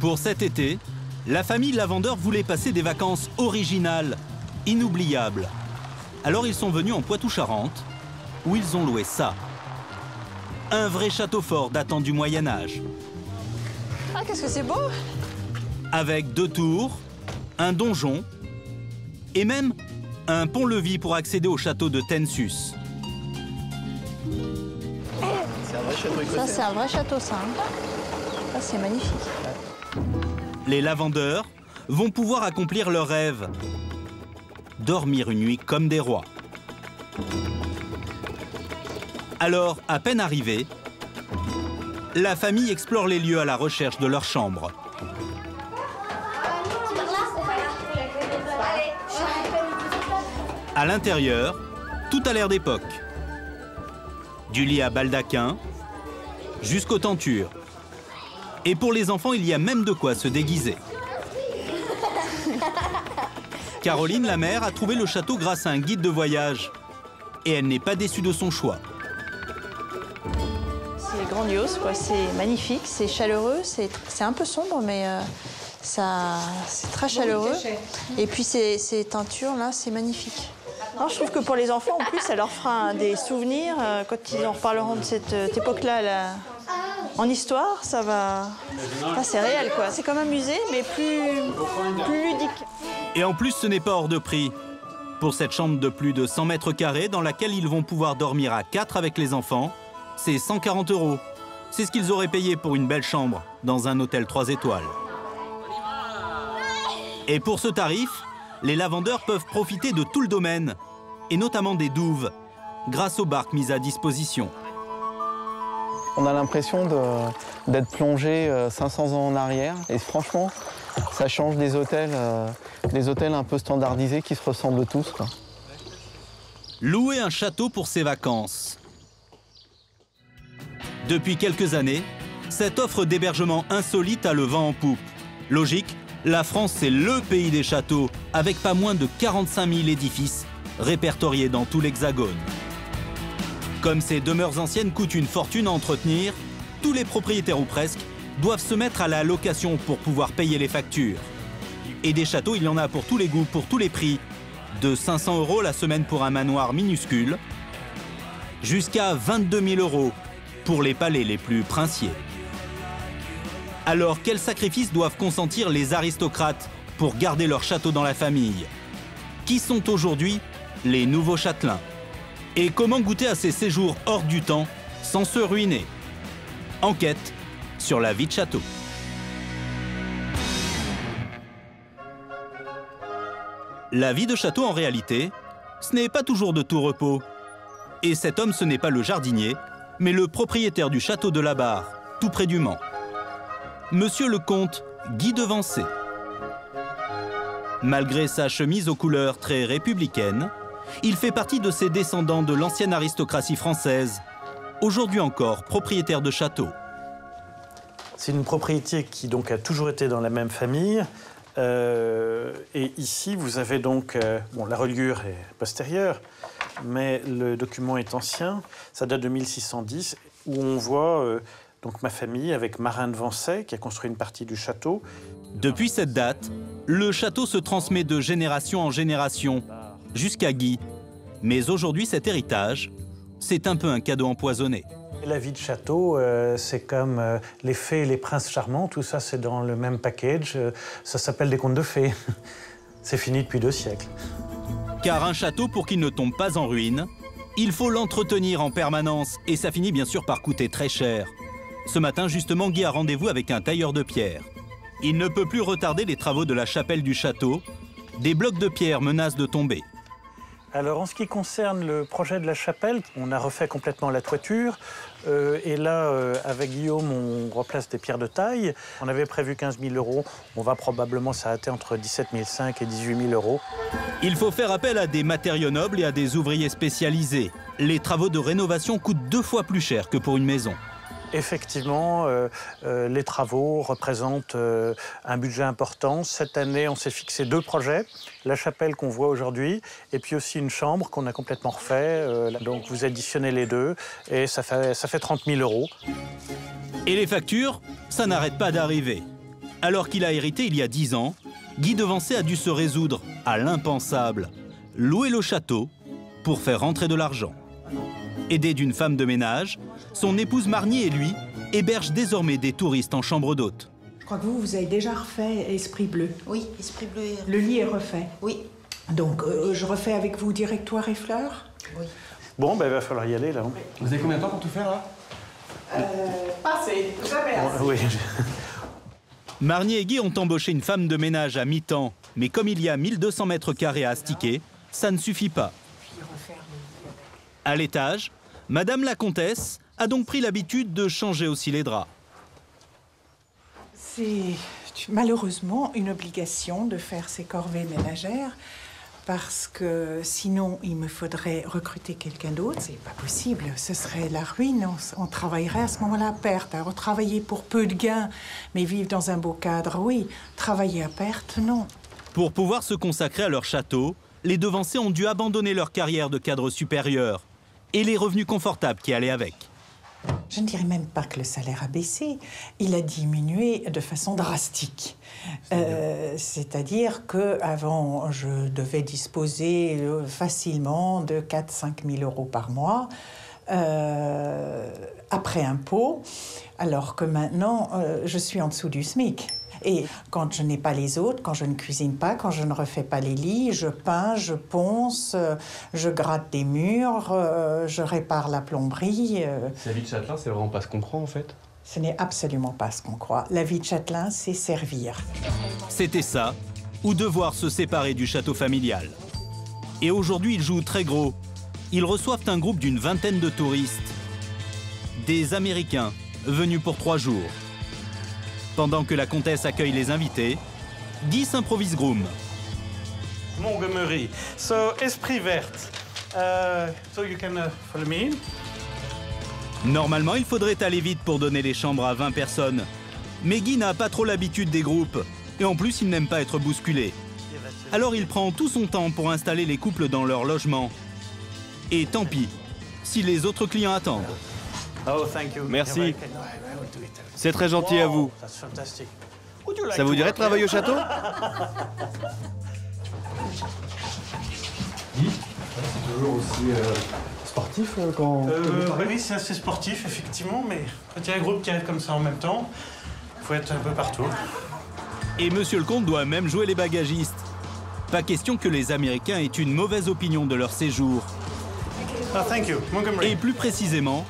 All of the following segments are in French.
Pour cet été, la famille Lavandeur voulait passer des vacances originales, inoubliables. Alors ils sont venus en Poitou-Charentes, où ils ont loué ça. Un vrai château fort datant du Moyen-Âge. Ah, qu'est-ce que c'est beau! Avec 2 tours, un donjon et même un pont-levis pour accéder au château de Tensus. C'est un vrai château écossais. Ça, c'est un vrai château, ça. Hein. Ça, c'est magnifique. Les Lavandeurs vont pouvoir accomplir leur rêve. Dormir une nuit comme des rois. Alors, à peine arrivée, la famille explore les lieux à la recherche de leur chambre. À l'intérieur, tout a l'air d'époque. Du lit à baldaquin jusqu'aux tentures. Et pour les enfants, il y a même de quoi se déguiser. Caroline, la mère, a trouvé le château grâce à un guide de voyage. Et elle n'est pas déçue de son choix. C'est grandiose, quoi. C'est magnifique, c'est chaleureux, c'est un peu sombre, mais c'est très chaleureux. Et puis ces teintures-là, c'est magnifique. Non, je trouve que pour les enfants, en plus, ça leur fera des souvenirs. Quand ils en reparleront de cette époque-là en histoire, ça va... Enfin, c'est réel, quoi. C'est comme un musée, mais plus ludique. Et en plus, ce n'est pas hors de prix. Pour cette chambre de plus de 100 mètres carrés, dans laquelle ils vont pouvoir dormir à 4 avec les enfants, c'est 140 €. C'est ce qu'ils auraient payé pour une belle chambre dans un hôtel 3 étoiles. Et pour ce tarif, les Lavandeurs peuvent profiter de tout le domaine, et notamment des douves, grâce aux barques mises à disposition. On a l'impression d'être plongé 500 ans en arrière. Et franchement, ça change des hôtels un peu standardisés qui se ressemblent tous, quoi. Louer un château pour ses vacances. Depuis quelques années, cette offre d'hébergement insolite a le vent en poupe. Logique, la France, c'est le pays des châteaux, avec pas moins de 45 000 édifices répertoriés dans tout l'Hexagone. Comme ces demeures anciennes coûtent une fortune à entretenir, tous les propriétaires ou presque doivent se mettre à la location pour pouvoir payer les factures. Et des châteaux, il y en a pour tous les goûts, pour tous les prix. De 500 € la semaine pour un manoir minuscule, jusqu'à 22 000 € pour les palais les plus princiers. Alors, quels sacrifices doivent consentir les aristocrates pour garder leur château dans la famille? Qui sont aujourd'hui les nouveaux châtelains? Et comment goûter à ces séjours hors du temps sans se ruiner? Enquête sur la vie de château. La vie de château, en réalité, ce n'est pas toujours de tout repos. Et cet homme, ce n'est pas le jardinier, mais le propriétaire du château de la Barre, tout près du Mans. Monsieur le comte Guy de Vancé. Malgré sa chemise aux couleurs très républicaines, il fait partie de ces descendants de l'ancienne aristocratie française, aujourd'hui encore propriétaire de château. C'est une propriété qui donc a toujours été dans la même famille. Et ici, vous avez donc... bon, la reliure est postérieure, mais le document est ancien. Ça date de 1610, où on voit donc ma famille avec Marin de Vancey, qui a construit une partie du château. Depuis cette date, le château se transmet de génération en génération, jusqu'à Guy. Mais aujourd'hui, cet héritage, c'est un peu un cadeau empoisonné. La vie de château, c'est comme les fées et les princes charmants, tout ça c'est dans le même package, ça s'appelle des contes de fées. C'est fini depuis 2 siècles. Car un château, pour qu'il ne tombe pas en ruine, il faut l'entretenir en permanence et ça finit bien sûr par coûter très cher. Ce matin, justement, Guy a rendez-vous avec un tailleur de pierre. Il ne peut plus retarder les travaux de la chapelle du château. Des blocs de pierre menacent de tomber. Alors, en ce qui concerne le projet de la chapelle, on a refait complètement la toiture. Et là, avec Guillaume, on replace des pierres de taille. On avait prévu 15 000 €. On va probablement s'arrêter entre 17 500 et 18 000 €. Il faut faire appel à des matériaux nobles et à des ouvriers spécialisés. Les travaux de rénovation coûtent 2 fois plus cher que pour une maison. Effectivement, les travaux représentent un budget important. Cette année, on s'est fixé 2 projets. La chapelle qu'on voit aujourd'hui et puis aussi une chambre qu'on a complètement refait. Donc vous additionnez les deux et ça fait 30 000 €. Et les factures, ça n'arrête pas d'arriver. Alors qu'il a hérité il y a 10 ans, Guy Devancé a dû se résoudre à l'impensable, louer le château pour faire rentrer de l'argent. Aidé d'une femme de ménage, son épouse Marnier et lui hébergent désormais des touristes en chambre d'hôte. Je crois que vous avez déjà refait Esprit Bleu. Oui, Esprit Bleu. Le lit est refait. Oui. Donc, je refais avec vous Directoire et Fleurs. Oui. Bon, ben, il va falloir y aller, là. Vous avez combien de temps pour tout faire, là? Passez, jamais assez. Oui. Marnier et Guy ont embauché une femme de ménage à mi-temps, mais comme il y a 1200 mètres carrés à astiquer, ça ne suffit pas. À l'étage, Madame la Comtesse a donc pris l'habitude de changer aussi les draps. C'est malheureusement une obligation de faire ces corvées ménagères parce que sinon il me faudrait recruter quelqu'un d'autre. C'est pas possible, ce serait la ruine. On travaillerait à ce moment-là à perte. Alors travailler pour peu de gains, mais vivre dans un beau cadre, oui. Travailler à perte, non. Pour pouvoir se consacrer à leur château, les Devancé ont dû abandonner leur carrière de cadre supérieur et les revenus confortables qui allaient avec. Je ne dirais même pas que le salaire a baissé, il a diminué de façon drastique. C'est-à-dire qu'avant, je devais disposer facilement de 4 000 à 5 000 euros par mois, après impôt, alors que maintenant, je suis en dessous du SMIC. Et quand je n'ai pas les autres, quand je ne cuisine pas, quand je ne refais pas les lits, je peins, je ponce, je gratte des murs, je répare la plomberie. La vie de châtelain, c'est vraiment pas ce qu'on croit, en fait. Ce n'est absolument pas ce qu'on croit. La vie de châtelain, c'est servir. C'était ça, ou devoir se séparer du château familial. Et aujourd'hui, ils jouent très gros. Ils reçoivent un groupe d'une vingtaine de touristes. Des Américains, venus pour 3 jours. Pendant que la comtesse accueille les invités, Guy s'improvise groom. Montgomery. So, Esprit Verte. So you can follow me. Normalement, il faudrait aller vite pour donner les chambres à 20 personnes. Mais Guy n'a pas trop l'habitude des groupes. Et en plus, il n'aime pas être bousculé. Alors il prend tout son temps pour installer les couples dans leur logement. Et tant pis, si les autres clients attendent. Oh, thank you. Merci. C'est très gentil à vous. Ça vous dirait de travailler au château? C'est toujours aussi sportif quand... Oui, c'est assez sportif, effectivement, mais quand il y a un groupe qui arrive comme ça en même temps, il faut être un peu partout. Et Monsieur le Comte doit même jouer les bagagistes. Pas question que les Américains aient une mauvaise opinion de leur séjour. Oh, thank you. Montgomery. Et plus précisément,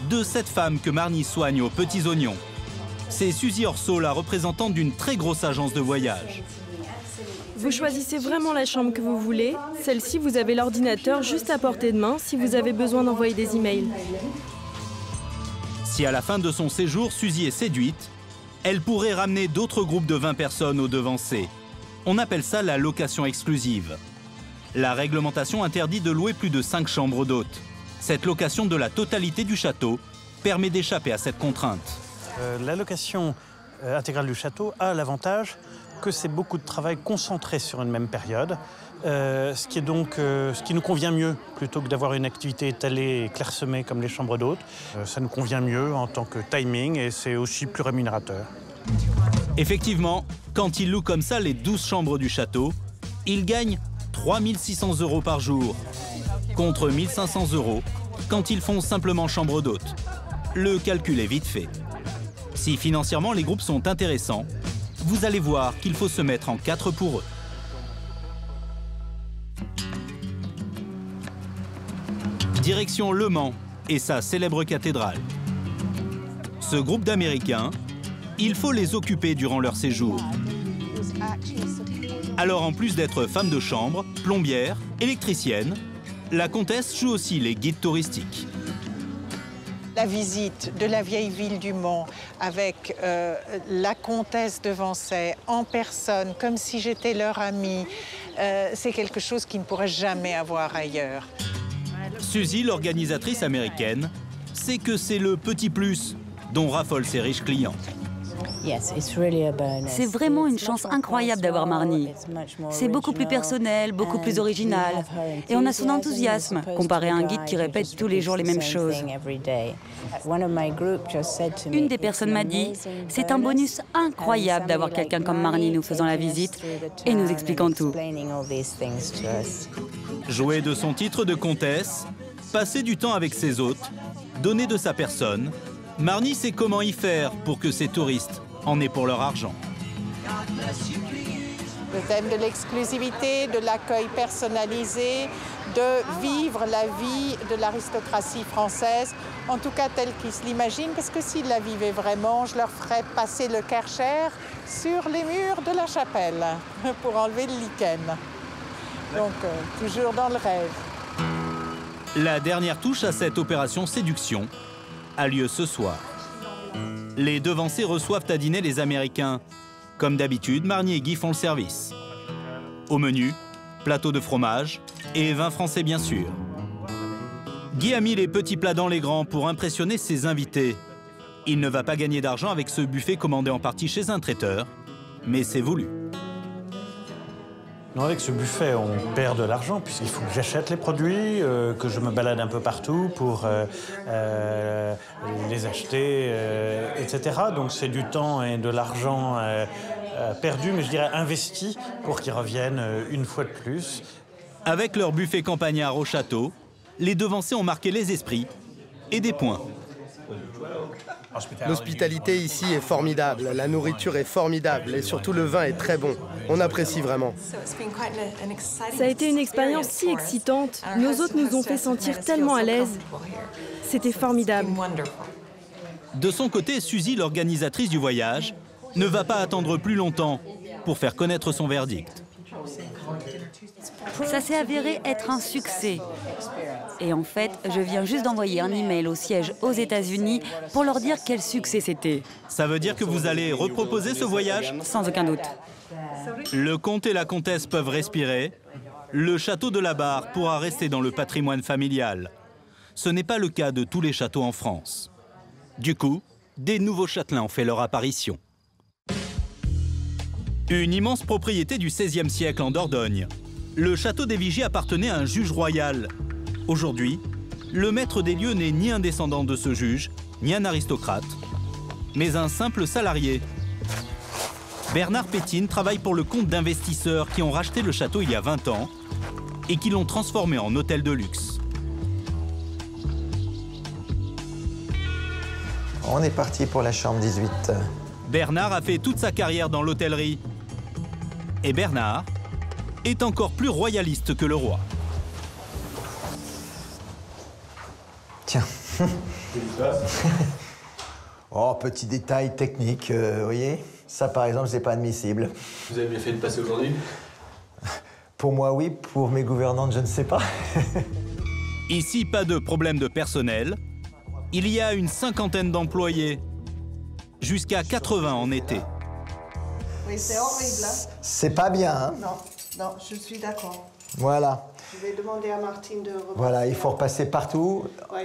de cette femme que Marnie soigne aux petits oignons. C'est Suzy Orso, la représentante d'une très grosse agence de voyage. Vous choisissez vraiment la chambre que vous voulez. Celle-ci, vous avez l'ordinateur juste à portée de main si vous avez besoin d'envoyer des emails. Si à la fin de son séjour, Suzy est séduite, elle pourrait ramener d'autres groupes de 20 personnes au Devancé. On appelle ça la location exclusive. La réglementation interdit de louer plus de 5 chambres d'hôtes. Cette location de la totalité du château permet d'échapper à cette contrainte. La location intégrale du château a l'avantage que c'est beaucoup de travail concentré sur une même période, ce qui nous convient mieux plutôt que d'avoir une activité étalée et clairsemée comme les chambres d'hôtes. Ça nous convient mieux en tant que timing et c'est aussi plus rémunérateur. Effectivement, quand ils louent comme ça les 12 chambres du château, ils gagnent 3 600 € par jour, contre 1 500 € quand ils font simplement chambre d'hôte. Le calcul est vite fait. Si financièrement les groupes sont intéressants, vous allez voir qu'il faut se mettre en 4 pour eux. Direction Le Mans et sa célèbre cathédrale. Ce groupe d'Américains, il faut les occuper durant leur séjour. Alors en plus d'être femme de chambre, plombière, électricienne, la comtesse joue aussi les guides touristiques. La visite de la vieille ville du Mans avec la comtesse Devancé en personne, comme si j'étais leur amie, c'est quelque chose qu'ils ne pourraient jamais avoir ailleurs. Suzy, l'organisatrice américaine, sait que c'est le petit plus dont raffolent ses riches clients. C'est vraiment une chance incroyable d'avoir Marnie. C'est beaucoup plus personnel, beaucoup plus original. Et on a son enthousiasme, comparé à un guide qui répète tous les jours les mêmes choses. Une des personnes m'a dit, c'est un bonus incroyable d'avoir quelqu'un comme Marnie nous faisant la visite et nous expliquant tout. Jouer de son titre de comtesse, passer du temps avec ses hôtes, donner de sa personne, Marnie sait comment y faire pour que ses touristes en aient pour leur argent. Le thème de l'exclusivité, de l'accueil personnalisé, de vivre la vie de l'aristocratie française, en tout cas telle qu'ils se l'imaginent, parce que s'ils la vivaient vraiment, je leur ferais passer le Karcher sur les murs de la chapelle pour enlever le lichen. Donc, toujours dans le rêve. La dernière touche à cette opération séduction a lieu ce soir. Les devancés reçoivent à dîner les Américains. Comme d'habitude, Marnie et Guy font le service. Au menu, plateau de fromage et vin français bien sûr. Guy a mis les petits plats dans les grands pour impressionner ses invités. Il ne va pas gagner d'argent avec ce buffet commandé en partie chez un traiteur, mais c'est voulu. Non, avec ce buffet, on perd de l'argent puisqu'il faut que j'achète les produits, que je me balade un peu partout pour les acheter, etc. Donc c'est du temps et de l'argent perdu, mais je dirais investi pour qu'ils reviennent une fois de plus. Avec leur buffet campagnard au château, les devancés ont marqué les esprits et des points. L'hospitalité ici est formidable, la nourriture est formidable et surtout le vin est très bon. On apprécie vraiment. Ça a été une expérience si excitante. Nos hôtes nous ont fait sentir tellement à l'aise. C'était formidable. De son côté, Suzy, l'organisatrice du voyage, ne va pas attendre plus longtemps pour faire connaître son verdict. Ça s'est avéré être un succès. Et en fait, je viens juste d'envoyer un email au siège aux États-Unis pour leur dire quel succès c'était. Ça veut dire que vous allez reproposer ce voyage? Sans aucun doute. Le comte et la comtesse peuvent respirer. Le château de la Barre pourra rester dans le patrimoine familial. Ce n'est pas le cas de tous les châteaux en France. Du coup, des nouveaux châtelains ont fait leur apparition. Une immense propriété du XVIe siècle en Dordogne. Le château des Vigier appartenait à un juge royal. Aujourd'hui, le maître des lieux n'est ni un descendant de ce juge, ni un aristocrate, mais un simple salarié. Bernard Pétine travaille pour le compte d'investisseurs qui ont racheté le château il y a 20 ans et qui l'ont transformé en hôtel de luxe. On est parti pour la chambre 18. Bernard a fait toute sa carrière dans l'hôtellerie. Et Bernard est encore plus royaliste que le roi. Tiens. Oh, petit détail technique, vous voyez. Ça, par exemple, c'est pas admissible. Vous avez bien fait de passer aujourd'hui? Pour moi, oui. Pour mes gouvernantes, je ne sais pas. Ici, pas de problème de personnel. Il y a une 50aine d'employés. Jusqu'à 80 en été. Oui, c'est horrible. Hein? C'est pas bien, hein? Non, je suis d'accord. Voilà. Je vais demander à Martine de repasser. Voilà, il faut repasser partout. Oui.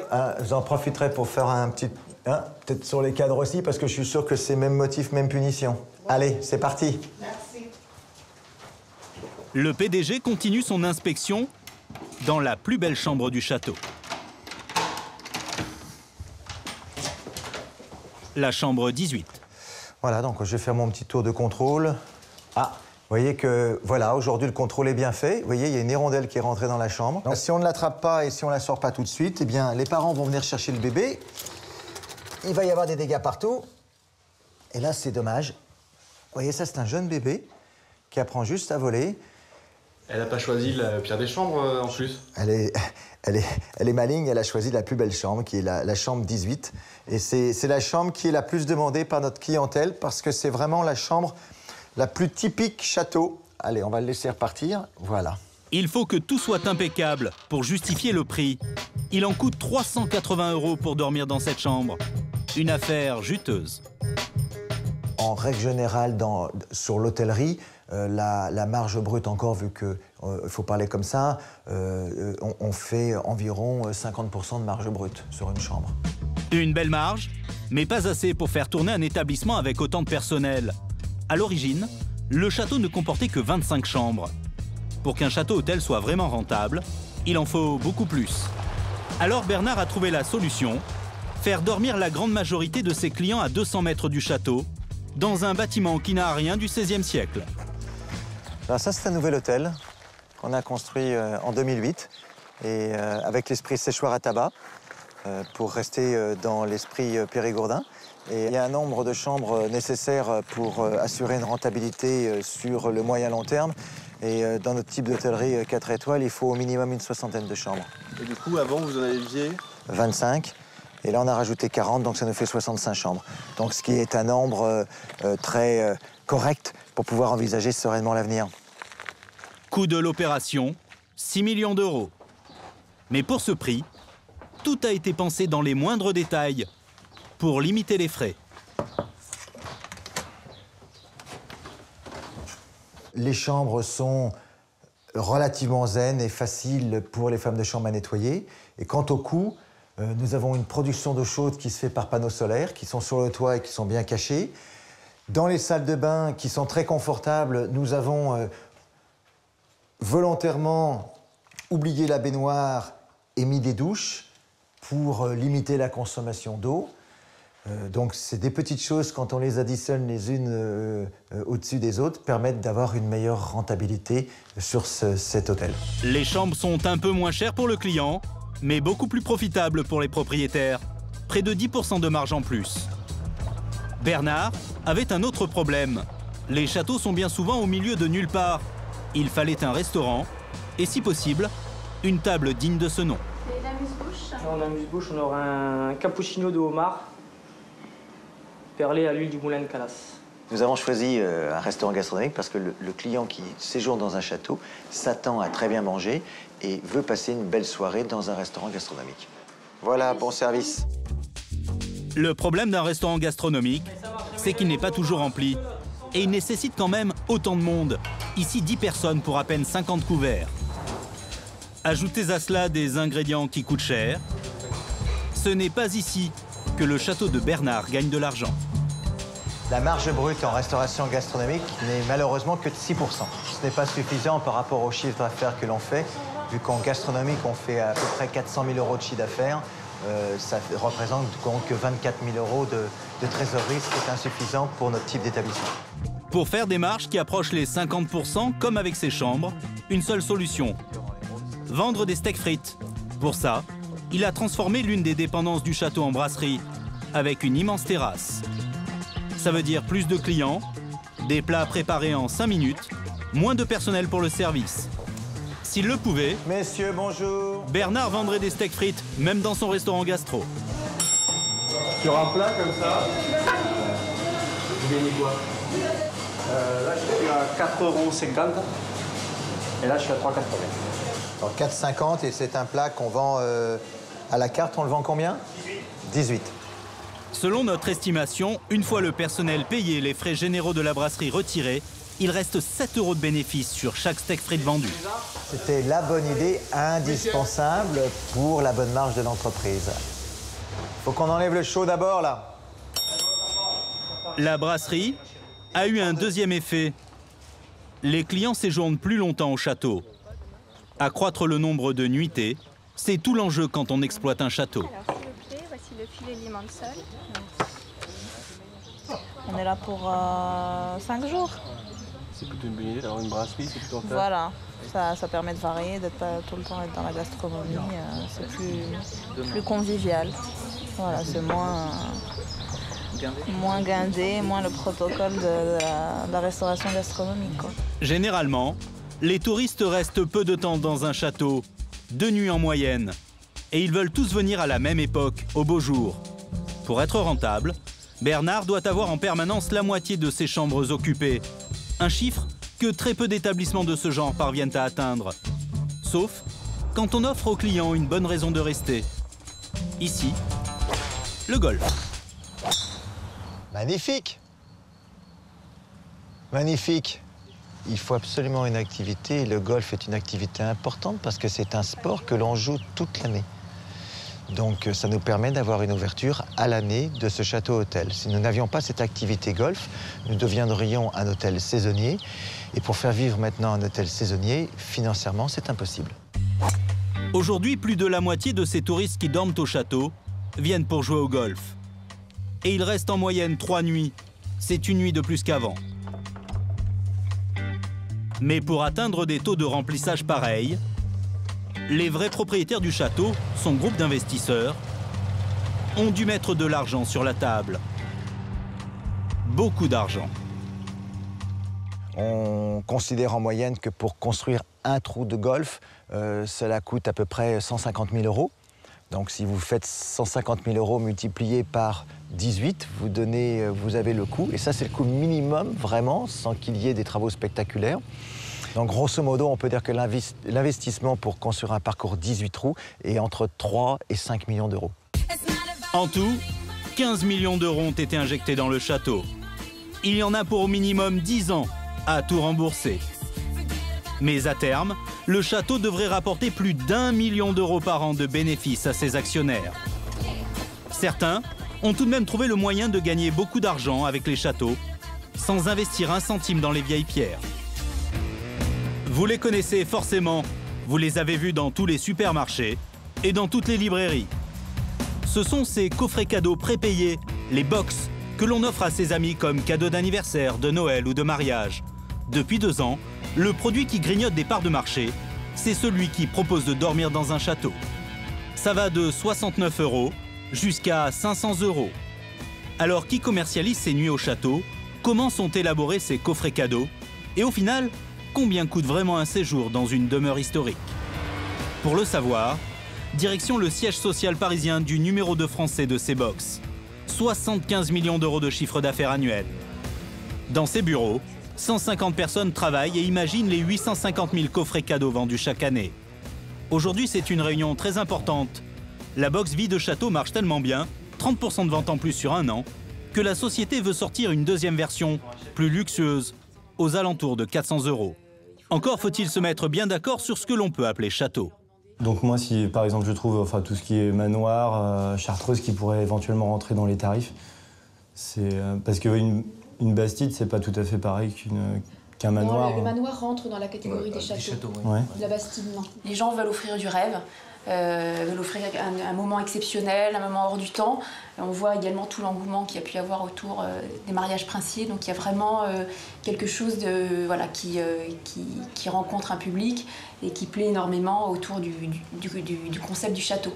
J'en profiterai pour faire un petit... peut-être sur les cadres aussi, parce que je suis sûr que c'est même motif, même punition. Ouais. Allez, c'est parti. Merci. Le PDG continue son inspection dans la plus belle chambre du château. La chambre 18. Voilà, donc je vais faire mon petit tour de contrôle. Ah, vous voyez que, voilà, aujourd'hui, le contrôle est bien fait. Vous voyez, il y a une hirondelle qui est rentrée dans la chambre. Donc, si on ne l'attrape pas et si on ne la sort pas tout de suite, eh bien, les parents vont venir chercher le bébé. Il va y avoir des dégâts partout. Et là, c'est dommage. Vous voyez, ça, c'est un jeune bébé qui apprend juste à voler. Elle n'a pas choisi la pire des chambres, en plus. Elle est maligne, elle a choisi la plus belle chambre, qui est la chambre 18. Et c'est la chambre qui est la plus demandée par notre clientèle, parce que c'est vraiment la chambre la plus typique château. Allez, on va le laisser repartir. Voilà. Il faut que tout soit impeccable pour justifier le prix. Il en coûte 380 € pour dormir dans cette chambre. Une affaire juteuse. En règle générale, sur l'hôtellerie, la marge brute encore, vu qu'il faut parler comme ça, on fait environ 50% de marge brute sur une chambre. Une belle marge, mais pas assez pour faire tourner un établissement avec autant de personnel. À l'origine, le château ne comportait que 25 chambres. Pour qu'un château-hôtel soit vraiment rentable, il en faut beaucoup plus. Alors Bernard a trouvé la solution, faire dormir la grande majorité de ses clients à 200 mètres du château, dans un bâtiment qui n'a rien du XVIe siècle. Alors ça, c'est un nouvel hôtel qu'on a construit en 2008, et avec l'esprit séchoir à tabac, pour rester dans l'esprit périgourdin. Et il y a un nombre de chambres nécessaires pour assurer une rentabilité sur le moyen long terme. Et dans notre type d'hôtellerie 4 étoiles, il faut au minimum une 60aine de chambres. Et du coup, avant, vous en aviez 25. Et là, on a rajouté 40, donc ça nous fait 65 chambres. Donc ce qui est un nombre très correct pour pouvoir envisager sereinement l'avenir. Coût de l'opération, 6 millions d'euros. Mais pour ce prix, tout a été pensé dans les moindres détails pour limiter les frais. Les chambres sont relativement zen et faciles pour les femmes de chambre à nettoyer. Et quant au coût, nous avons une production d'eau chaude qui se fait par panneaux solaires, qui sont sur le toit et qui sont bien cachés. Dans les salles de bain, qui sont très confortables, nous avons volontairement oublié la baignoire et mis des douches pour limiter la consommation d'eau. Donc c'est des petites choses, quand on les additionne les unes au-dessus des autres, permettent d'avoir une meilleure rentabilité sur cet hôtel. Les chambres sont un peu moins chères pour le client, mais beaucoup plus profitables pour les propriétaires. Près de 10% de marge en plus. Bernard avait un autre problème. Les châteaux sont bien souvent au milieu de nulle part. Il fallait un restaurant et, si possible, une table digne de ce nom. Et l'amuse-bouche? On amuse-bouche, on aura un cappuccino de homard perlé à l'huile du moulin de Calas. Nous avons choisi un restaurant gastronomique parce que le client qui séjourne dans un château s'attend à très bien manger et veut passer une belle soirée dans un restaurant gastronomique. Voilà, bon service. Le problème d'un restaurant gastronomique, c'est qu'il n'est pas toujours rempli. Et il nécessite quand même autant de monde. Ici, 10 personnes pour à peine 50 couverts. Ajoutez à cela des ingrédients qui coûtent cher. Ce n'est pas ici que le château de Bernard gagne de l'argent. La marge brute en restauration gastronomique n'est malheureusement que de 6%. Ce n'est pas suffisant par rapport au chiffre d'affaires que l'on fait, vu qu'en gastronomique, on fait à peu près 400 000 € de chiffre d'affaires. Ça représente donc 24 000 € de trésorerie, ce qui est insuffisant pour notre type d'établissement. Pour faire des marges qui approchent les 50%, comme avec ses chambres, une seule solution. Vendre des steaks frites. Pour ça, il a transformé l'une des dépendances du château en brasserie, avec une immense terrasse. Ça veut dire plus de clients, des plats préparés en 5 minutes, moins de personnel pour le service. S'il le pouvait, messieurs, bonjour. Bernard vendrait des steaks frites, même dans son restaurant gastro. Sur un plat comme ça, vous gagnez quoi? Là, je suis à 4,50 € et là, je suis à 3,80 €. Alors 4,50 € et c'est un plat qu'on vend à la carte. On le vend combien? 18. Selon notre estimation, une fois le personnel payé et les frais généraux de la brasserie retirés, il reste 7 € de bénéfice sur chaque steak frites vendu. C'était la bonne idée indispensable pour la bonne marge de l'entreprise. Faut qu'on enlève le chaud d'abord, là. La brasserie a eu un deuxième effet. Les clients séjournent plus longtemps au château. Accroître le nombre de nuitées, c'est tout l'enjeu quand on exploite un château. Alors, s'il vous plaît, voici le filet limansol. On est là pour 5 jours. C'est plutôt une bonne idée d'avoir une brasserie, c'est plutôt rentable. Voilà, ça permet de varier, d'être pas tout le temps être dans la gastronomie. C'est plus convivial. Voilà, c'est moins guindé, moins le protocole de la restauration gastronomique, quoi. Généralement, les touristes restent peu de temps dans un château, 2 nuits en moyenne. Et ils veulent tous venir à la même époque, au beau jour. Pour être rentable, Bernard doit avoir en permanence la moitié de ses chambres occupées. Un chiffre que très peu d'établissements de ce genre parviennent à atteindre. Sauf quand on offre aux clients une bonne raison de rester. Ici, le golf. Magnifique! Magnifique! Il faut absolument une activité, et le golf est une activité importante parce que c'est un sport que l'on joue toute l'année. Donc ça nous permet d'avoir une ouverture à l'année de ce château-hôtel. Si nous n'avions pas cette activité golf, nous deviendrions un hôtel saisonnier. Et pour faire vivre maintenant un hôtel saisonnier, financièrement, c'est impossible. Aujourd'hui, plus de la moitié de ces touristes qui dorment au château viennent pour jouer au golf. Et il reste en moyenne 3 nuits. C'est une nuit de plus qu'avant. Mais pour atteindre des taux de remplissage pareils, les vrais propriétaires du château, son groupe d'investisseurs, ont dû mettre de l'argent sur la table. Beaucoup d'argent. On considère en moyenne que pour construire un trou de golf, cela coûte à peu près 150 000 €. Donc si vous faites 150 000 € multiplié par 18, vous avez le coût. Et ça, c'est le coût minimum, vraiment, sans qu'il y ait des travaux spectaculaires. Donc grosso modo, on peut dire que l'investissement pour construire un parcours 18 trous est entre 3 et 5 millions d'euros. En tout, 15 millions d'euros ont été injectés dans le château. Il y en a pour au minimum 10 ans à tout rembourser. Mais à terme, le château devrait rapporter plus d'1 million d'euros par an de bénéfices à ses actionnaire. Certains ont tout de même trouvé le moyen de gagner beaucoup d'argent avec les châteaux, sans investir un centime dans les vieilles pierres. Vous les connaissez forcément, vous les avez vus dans tous les supermarchés et dans toutes les librairies. Ce sont ces coffrets cadeaux prépayés, les box, que l'on offre à ses amis comme cadeau d'anniversaire, de Noël ou de mariage. Depuis 2 ans, le produit qui grignote des parts de marché, c'est celui qui propose de dormir dans un château. Ça va de 69 € jusqu'à 500 €. Alors qui commercialise ces nuits au château? Comment sont élaborés ces coffrets cadeaux? Et au final, combien coûte vraiment un séjour dans une demeure historique? Pour le savoir, direction le siège social parisien du numéro 2 français de ces box. 75 millions d'euros de chiffre d'affaires annuel. Dans ces bureaux, 150 personnes travaillent et imaginent les 850 000 coffrets cadeaux vendus chaque année. Aujourd'hui, c'est une réunion très importante. La box Vie de Château marche tellement bien, 30% de ventes en plus sur un an, que la société veut sortir une deuxième version, plus luxueuse, aux alentours de 400 €. Encore faut-il se mettre bien d'accord sur ce que l'on peut appeler château. Donc moi, si par exemple je trouve tout ce qui est manoir, chartreuse qui pourrait éventuellement rentrer dans les tarifs, c'est parce qu'une bastide, c'est pas tout à fait pareil qu'un manoir. Non, le manoir rentre dans la catégorie des châteaux. Ouais. La bastide, non. Les gens veulent offrir du rêve, veulent offrir un moment exceptionnel, un moment hors du temps. On voit également tout l'engouement qu'il y a pu y avoir autour des mariages princiers. Donc il y a vraiment quelque chose de, voilà, qui rencontre un public et qui plaît énormément autour du concept du château.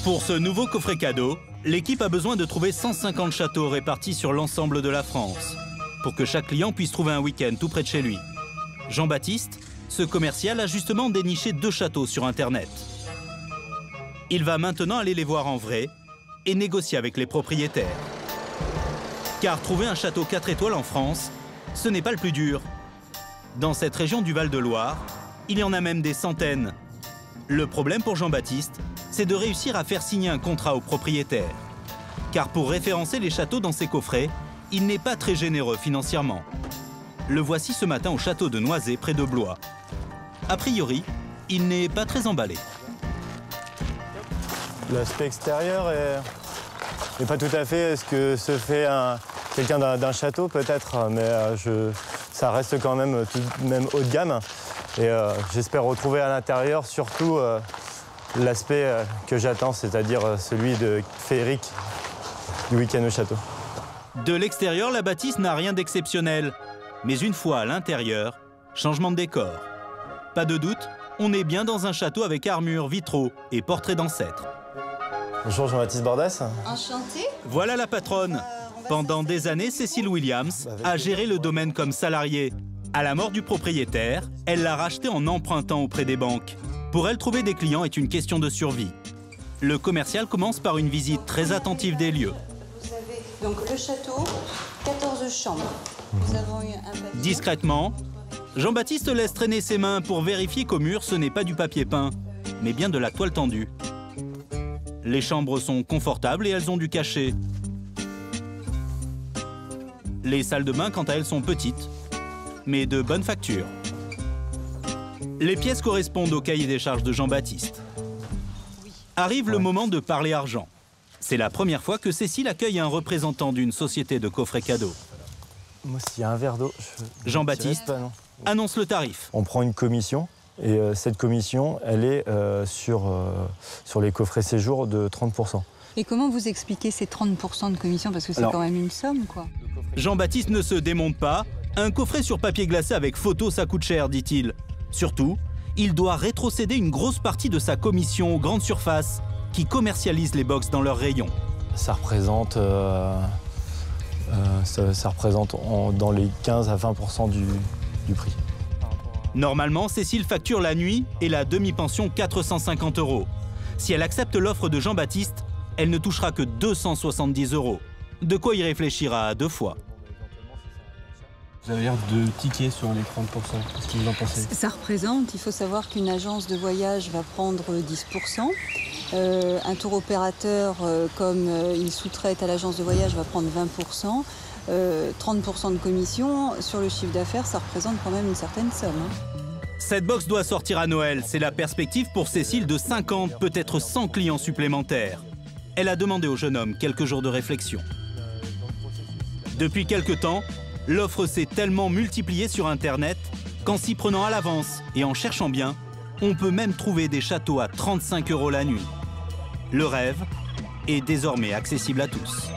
Pour ce nouveau coffret cadeau, l'équipe a besoin de trouver 150 châteaux répartis sur l'ensemble de la France, pour que chaque client puisse trouver un week-end tout près de chez lui. Jean-Baptiste, ce commercial, a justement déniché 2 châteaux sur Internet. Il va maintenant aller les voir en vrai et négocier avec les propriétaires. Car trouver un château 4 étoiles en France, ce n'est pas le plus dur. Dans cette région du Val-de-Loire, il y en a même des centaines. Le problème pour Jean-Baptiste, c'est de réussir à faire signer un contrat aux propriétaires. Car pour référencer les châteaux dans ses coffrets, il n'est pas très généreux financièrement. Le voici ce matin au château de Noisé, près de Blois. A priori, il n'est pas très emballé. L'aspect extérieur n'est pas tout à fait ce que se fait quelqu'un d'un château peut-être, mais ça reste quand même tout de même haut de gamme. Et j'espère retrouver à l'intérieur surtout l'aspect que j'attends, c'est-à-dire celui de féerique du week-end au château. De l'extérieur, la bâtisse n'a rien d'exceptionnel. Mais une fois à l'intérieur, changement de décor. Pas de doute, on est bien dans un château avec armures, vitraux et portraits d'ancêtres. Bonjour, Jean-Baptiste Bordas. Enchanté. Voilà la patronne. Pendant des années, Cécile Williams a géré le domaine comme salariée. À la mort du propriétaire, elle l'a racheté en empruntant auprès des banques. Pour elle, trouver des clients est une question de survie. Le commercial commence par une visite très attentive des lieux. Vous avez donc le château, 14 chambres. Nous avons eu un pavillon. Discrètement, Jean-Baptiste laisse traîner ses mains pour vérifier qu'au mur, ce n'est pas du papier peint, mais bien de la toile tendue. Les chambres sont confortables et elles ont du cachet. Les salles de bain, quant à elles, sont petites, mais de bonne facture. Les pièces correspondent au cahier des charges de Jean-Baptiste. Arrive le moment de parler argent. C'est la première fois que Cécile accueille un représentant d'une société de coffrets cadeaux. Moi, s'il y a un verre d'eau... Jean-Baptiste annonce le tarif. On prend une commission, et cette commission, elle est sur les coffrets séjour de 30%. Et comment vous expliquez ces 30% de commission? Parce que c'est quand même une somme, quoi. Jean-Baptiste ne se démonte pas. Un coffret sur papier glacé avec photo, ça coûte cher, dit-il. Surtout, il doit rétrocéder une grosse partie de sa commission aux grandes surfaces qui commercialisent les box dans leurs rayons. Ça représente, dans les 15 à 20% du prix. Normalement, Cécile facture la nuit et la demi-pension 450 €. Si elle accepte l'offre de Jean-Baptiste, elle ne touchera que 270 €. De quoi y réfléchir à 2 fois. Vous avez l'air de tiquer sur les 30%. Qu'est-ce que vous en pensez? Ça représente, il faut savoir qu'une agence de voyage va prendre 10%. Un tour opérateur, comme il sous-traite à l'agence de voyage, va prendre 20%. 30% de commission. Sur le chiffre d'affaires, ça représente quand même une certaine somme. Cette box doit sortir à Noël. C'est la perspective pour Cécile de 50, peut-être 100 clients supplémentaires. Elle a demandé au jeune homme quelques jours de réflexion. Depuis quelque temps, l'offre s'est tellement multipliée sur Internet qu'en s'y prenant à l'avance et en cherchant bien, on peut même trouver des châteaux à 35 € la nuit. Le rêve est désormais accessible à tous.